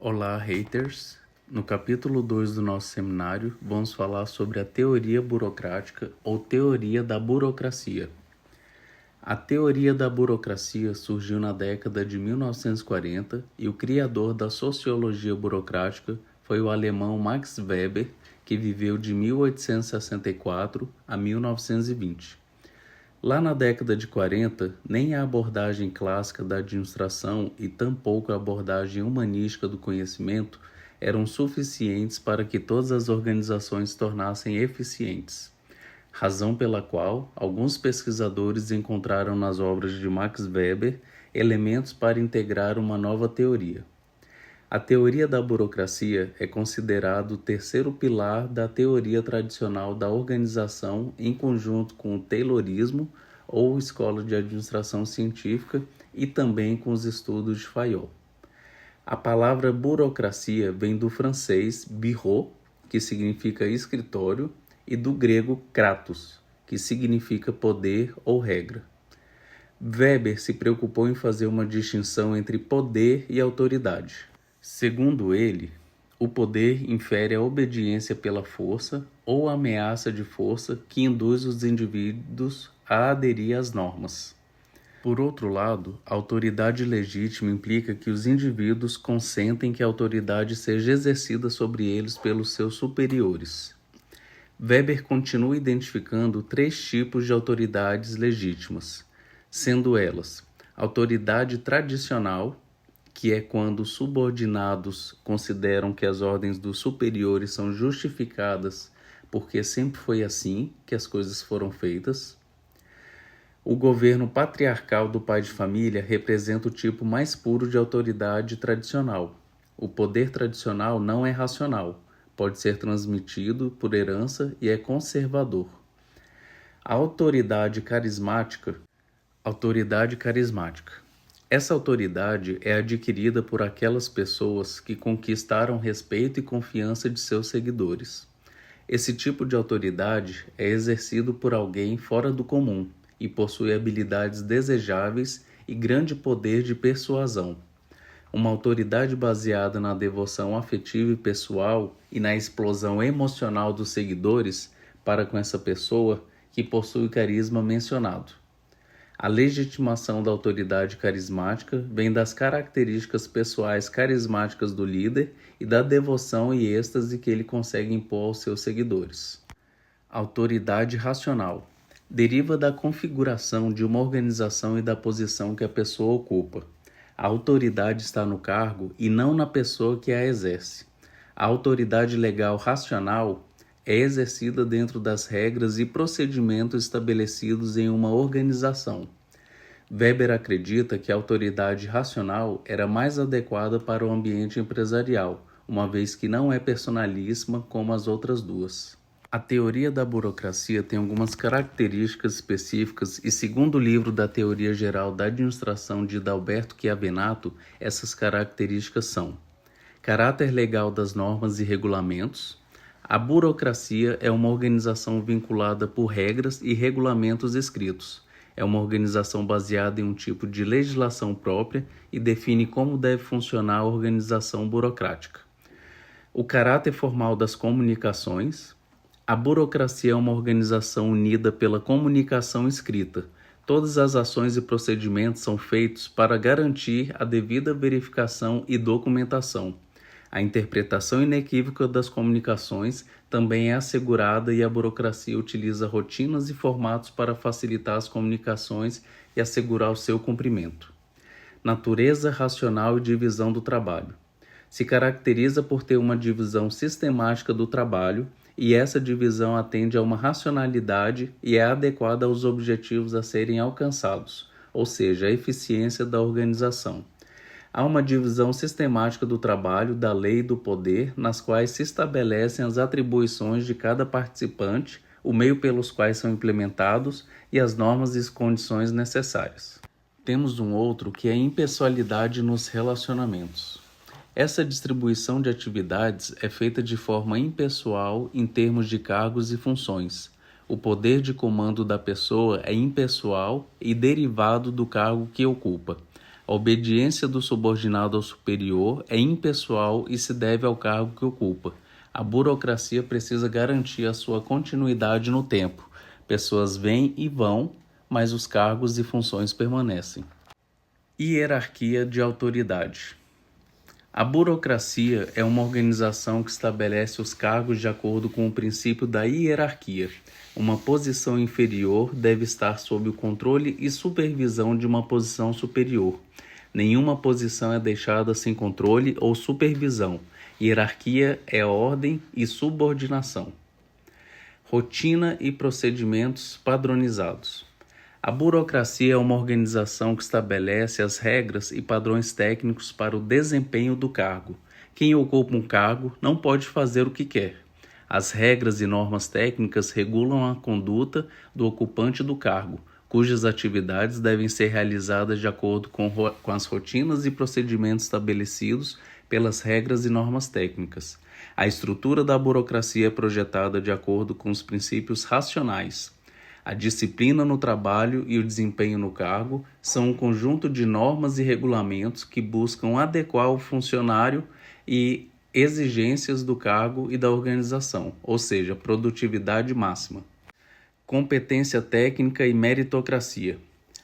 Olá, haters! No capítulo 2 do nosso seminário, vamos falar sobre a teoria burocrática ou teoria da burocracia. A teoria da burocracia surgiu na década de 1940 e o criador da sociologia burocrática foi o alemão Max Weber, que viveu de 1864 a 1920. Lá na década de 40, nem a abordagem clássica da administração e tampouco a abordagem humanística do conhecimento eram suficientes para que todas as organizações se tornassem eficientes, razão pela qual alguns pesquisadores encontraram nas obras de Max Weber elementos para integrar uma nova teoria. A teoria da burocracia é considerado o terceiro pilar da teoria tradicional da organização em conjunto com o Taylorismo ou Escola de Administração Científica e também com os estudos de Fayol. A palavra burocracia vem do francês bureau, que significa escritório, e do grego kratos, que significa poder ou regra. Weber se preocupou em fazer uma distinção entre poder e autoridade. Segundo ele, o poder infere a obediência pela força ou a ameaça de força que induz os indivíduos a aderir às normas. Por outro lado, a autoridade legítima implica que os indivíduos consentem que a autoridade seja exercida sobre eles pelos seus superiores. Weber continua identificando três tipos de autoridades legítimas, sendo elas autoridade tradicional, que é quando os subordinados consideram que as ordens dos superiores são justificadas porque sempre foi assim que as coisas foram feitas. O governo patriarcal do pai de família representa o tipo mais puro de autoridade tradicional. O poder tradicional não é racional, pode ser transmitido por herança e é conservador. A autoridade carismática. Essa autoridade é adquirida por aquelas pessoas que conquistaram respeito e confiança de seus seguidores. Esse tipo de autoridade é exercido por alguém fora do comum e possui habilidades desejáveis e grande poder de persuasão. Uma autoridade baseada na devoção afetiva e pessoal e na explosão emocional dos seguidores para com essa pessoa que possui o carisma mencionado. A legitimação da autoridade carismática vem das características pessoais carismáticas do líder e da devoção e êxtase que ele consegue impor aos seus seguidores. Autoridade racional deriva da configuração de uma organização e da posição que a pessoa ocupa. A autoridade está no cargo e não na pessoa que a exerce. A autoridade legal racional é exercida dentro das regras e procedimentos estabelecidos em uma organização. Weber acredita que a autoridade racional era mais adequada para o ambiente empresarial, uma vez que não é personalíssima como as outras duas. A teoria da burocracia tem algumas características específicas e, segundo o livro da Teoria Geral da Administração de Dalberto Chiavenato, essas características são: caráter legal das normas e regulamentos. A burocracia é uma organização vinculada por regras e regulamentos escritos. É uma organização baseada em um tipo de legislação própria e define como deve funcionar a organização burocrática. O caráter formal das comunicações. A burocracia é uma organização unida pela comunicação escrita. Todas as ações e procedimentos são feitos para garantir a devida verificação e documentação. A interpretação inequívoca das comunicações também é assegurada e a burocracia utiliza rotinas e formatos para facilitar as comunicações e assegurar o seu cumprimento. Natureza racional e divisão do trabalho. Se caracteriza por ter uma divisão sistemática do trabalho e essa divisão atende a uma racionalidade e é adequada aos objetivos a serem alcançados, ou seja, a eficiência da organização. Há uma divisão sistemática do trabalho, da lei e do poder, nas quais se estabelecem as atribuições de cada participante, o meio pelos quais são implementados e as normas e condições necessárias. Temos um outro que é a impessoalidade nos relacionamentos. Essa distribuição de atividades é feita de forma impessoal em termos de cargos e funções. O poder de comando da pessoa é impessoal e derivado do cargo que ocupa. A A obediência do subordinado ao superior é impessoal e se deve ao cargo que ocupa. A burocracia precisa garantir a sua continuidade no tempo. Pessoas vêm e vão, mas os cargos e funções permanecem. Hierarquia de autoridade. A burocracia é uma organização que estabelece os cargos de acordo com o princípio da hierarquia. Uma posição inferior deve estar sob o controle e supervisão de uma posição superior. Nenhuma posição é deixada sem controle ou supervisão. Hierarquia é ordem e subordinação. Rotina e procedimentos padronizados. A burocracia é uma organização que estabelece as regras e padrões técnicos para o desempenho do cargo. Quem ocupa um cargo não pode fazer o que quer. As regras e normas técnicas regulam a conduta do ocupante do cargo, cujas atividades devem ser realizadas de acordo com as rotinas e procedimentos estabelecidos pelas regras e normas técnicas. A estrutura da burocracia é projetada de acordo com os princípios racionais. A disciplina no trabalho e o desempenho no cargo são um conjunto de normas e regulamentos que buscam adequar o funcionário e exigências do cargo e da organização, ou seja, produtividade máxima. Competência técnica e meritocracia.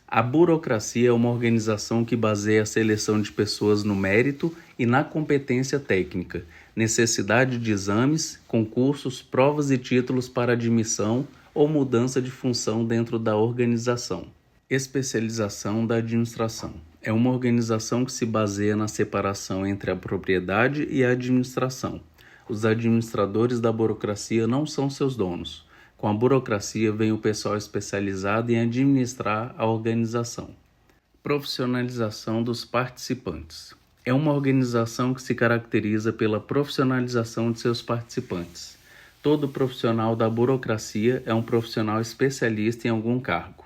A burocracia é uma organização que baseia a seleção de pessoas no mérito e na competência técnica, necessidade de exames, concursos, provas e títulos para admissão ou mudança de função dentro da organização. Especialização da administração. É uma organização que se baseia na separação entre a propriedade e a administração. Os administradores da burocracia não são seus donos. Com a burocracia vem o pessoal especializado em administrar a organização. Profissionalização dos participantes. É uma organização que se caracteriza pela profissionalização de seus participantes. Todo profissional da burocracia é um profissional especialista em algum cargo.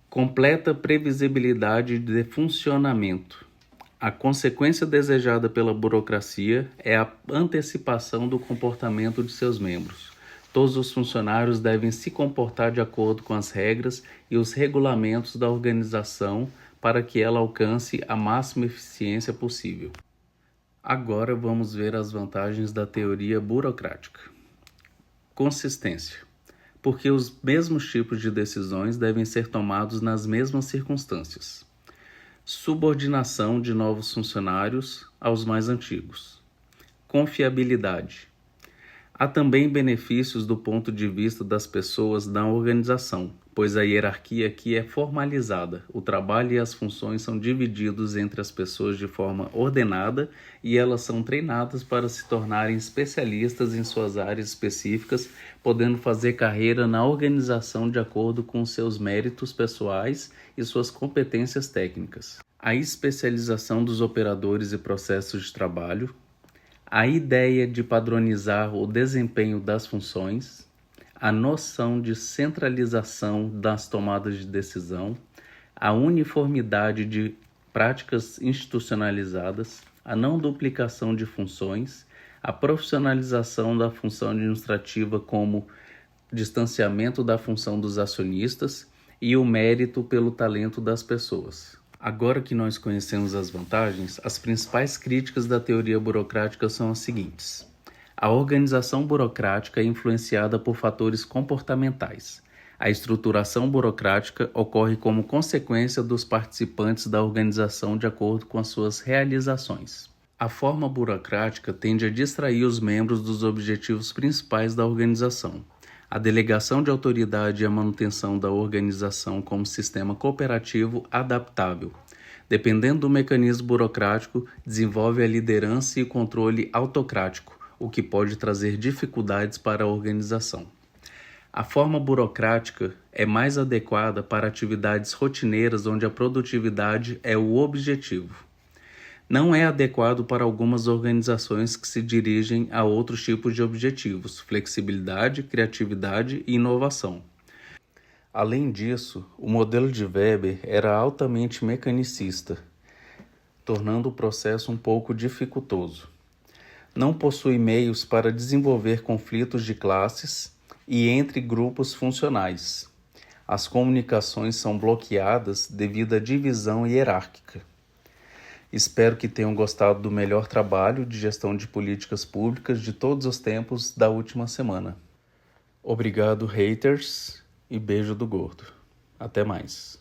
Completa previsibilidade de funcionamento. A consequência desejada pela burocracia é a antecipação do comportamento de seus membros. Todos os funcionários devem se comportar de acordo com as regras e os regulamentos da organização para que ela alcance a máxima eficiência possível. Agora vamos ver as vantagens da teoria burocrática. Consistência. Porque os mesmos tipos de decisões devem ser tomados nas mesmas circunstâncias. Subordinação de novos funcionários aos mais antigos. Confiabilidade. Há também benefícios do ponto de vista das pessoas da organização, pois a hierarquia aqui é formalizada. O trabalho e as funções são divididos entre as pessoas de forma ordenada e elas são treinadas para se tornarem especialistas em suas áreas específicas, podendo fazer carreira na organização de acordo com seus méritos pessoais e suas competências técnicas. A especialização dos operadores e processos de trabalho. A ideia de padronizar o desempenho das funções, a noção de centralização das tomadas de decisão, a uniformidade de práticas institucionalizadas, a não duplicação de funções, a profissionalização da função administrativa como distanciamento da função dos acionistas e o mérito pelo talento das pessoas. Agora que nós conhecemos as vantagens, as principais críticas da teoria burocrática são as seguintes. A organização burocrática é influenciada por fatores comportamentais. A estruturação burocrática ocorre como consequência dos participantes da organização de acordo com as suas realizações. A forma burocrática tende a distrair os membros dos objetivos principais da organização. A delegação de autoridade e a manutenção da organização como sistema cooperativo adaptável. Dependendo do mecanismo burocrático, desenvolve a liderança e o controle autocrático, o que pode trazer dificuldades para a organização. A forma burocrática é mais adequada para atividades rotineiras onde a produtividade é o objetivo. Não é adequado para algumas organizações que se dirigem a outros tipos de objetivos, flexibilidade, criatividade e inovação. Além disso, o modelo de Weber era altamente mecanicista, tornando o processo um pouco dificultoso. Não possui meios para desenvolver conflitos de classes e entre grupos funcionais. As comunicações são bloqueadas devido à divisão hierárquica. Espero que tenham gostado do melhor trabalho de gestão de políticas públicas de todos os tempos da última semana. Obrigado, haters, e beijo do gordo. Até mais.